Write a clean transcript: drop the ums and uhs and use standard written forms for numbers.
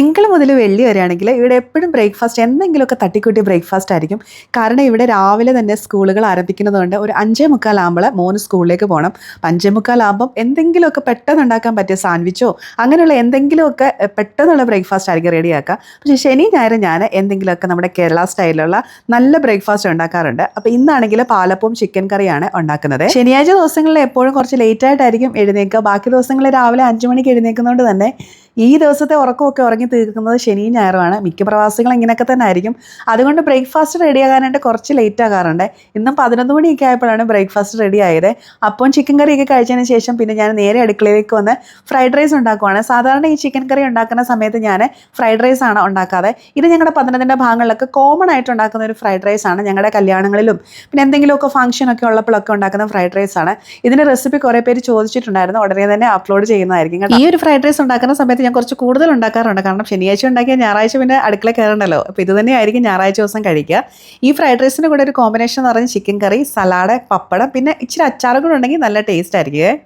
തിങ്കൾ മുതൽ വെള്ളി വരെയാണെങ്കിൽ ഇവിടെ എപ്പോഴും ബ്രേക്ക്ഫാസ്റ്റ് എന്തെങ്കിലുമൊക്കെ തട്ടിക്കൂട്ടി ബ്രേക്ക്ഫാസ്റ്റ് ആയിരിക്കും. കാരണം ഇവിടെ രാവിലെ തന്നെ സ്കൂളുകൾ ആരംഭിക്കുന്നതുകൊണ്ട് ഒരു 5:45 ആകുമ്പോൾ മോന് സ്കൂളിലേക്ക് പോകണം. 5:45 ആകുമ്പം എന്തെങ്കിലുമൊക്കെ പെട്ടെന്ന് ഉണ്ടാക്കാൻ പറ്റിയ സാൻഡ്വിച്ചോ അങ്ങനെയുള്ള എന്തെങ്കിലുമൊക്കെ പെട്ടെന്നുള്ള ബ്രേക്ക്ഫാസ്റ്റ് ആയിരിക്കും റെഡിയാക്കുക. പക്ഷേ ശനി ഞായർ ഞാൻ എന്തെങ്കിലുമൊക്കെ നമ്മുടെ കേരള സ്റ്റൈലിലുള്ള നല്ല ബ്രേക്ക്ഫാസ്റ്റ് ഉണ്ടാക്കാറുണ്ട്. അപ്പോൾ ഇന്നാണെങ്കിൽ പാലപ്പവും ചിക്കൻ കറിയാണ് ഉണ്ടാക്കുന്നത്. ശനിയാഴ്ച ദിവസങ്ങളിൽ എപ്പോഴും കുറച്ച് ലേറ്റായിട്ടായിരിക്കും എഴുന്നേൽക്കുക. ബാക്കി ദിവസങ്ങളിൽ രാവിലെ 5 മണിക്ക് എഴുന്നേൽക്കുന്നതുകൊണ്ട് തന്നെ ഈ ദിവസത്തെ ഉറക്കമൊക്കെ ഉറങ്ങി തീർക്കുന്നത് ശനിയും ഞായറുമാണ്. മിക്ക പ്രവാസികളും ഇങ്ങനെയൊക്കെ തന്നെ ആയിരിക്കും. അതുകൊണ്ട് ബ്രേക്ക്ഫാസ്റ്റ് റെഡിയാകാനായിട്ട് കുറച്ച് ലേറ്റ് ആകാറുണ്ട്. ഇന്നും 11 മണിയൊക്കെ ആയപ്പോഴാണ് ബ്രേക്ക്ഫാസ്റ്റ് റെഡി ആയത്. അപ്പം ചിക്കൻ കറിയൊക്കെ കഴിച്ചതിന് ശേഷം പിന്നെ ഞാൻ നേരെ അടുക്കളയിലേക്ക് വന്ന് ഫ്രൈഡ് റൈസ് ഉണ്ടാക്കുവാണ്. സാധാരണ ഈ ചിക്കൻ കറി ഉണ്ടാക്കുന്ന സമയത്ത് ഞാൻ ഫ്രൈഡ് റൈസ് ആണ് ഉണ്ടാക്കാതെ. ഇത് ഞങ്ങളുടെ പത്തനംതിട്ട ഭാഗങ്ങളിലൊക്കെ കോമൺ ആയിട്ട് ഉണ്ടാക്കുന്ന ഒരു ഫ്രൈഡ് റൈസ് ആണ്. ഞങ്ങളുടെ കല്യാണങ്ങളിലും പിന്നെ എന്തെങ്കിലുമൊക്കെ ഫംഗ്ഷനൊക്കെ ഉള്ളപ്പോഴൊക്കെ ഉണ്ടാക്കുന്ന ഫ്രൈഡ് റൈസ് ആണ്. ഇതിൻ്റെ റെസിപ്പി കുറേ പേര് ചോദിച്ചിട്ടുണ്ടായിരുന്നു. ഉടനെ തന്നെ അപ്ലോഡ് ചെയ്യുന്നതായിരിക്കും. ഈ ഒരു ഫ്രൈഡ് റൈസ് ഉണ്ടാക്കുന്ന സമയത്ത് ഞാൻ കുറച്ച് കൂടുതൽ ഉണ്ടാക്കാറുണ്ട്. കാരണം ശനിയാഴ്ച ഉണ്ടാക്കിയ ഞായറാഴ്ച പിന്നെ അടുക്കള കയറണ്ടല്ലോ. അപ്പോൾ ഇത് തന്നെയായിരിക്കും ഞായറാഴ്ച ദിവസം കഴിക്കുക. ഈ ഫ്രൈഡ് റൈസിൻ്റെ കൂടെ ഒരു കോമ്പിനേഷൻ എന്ന് പറഞ്ഞാൽ ചിക്കൻ കറി, സലാഡ്, പപ്പടം, പിന്നെ ഇച്ചിരി അച്ചാറും കൂടെ ഉണ്ടെങ്കിൽ നല്ല ടേസ്റ്റ് ആയിരിക്കും.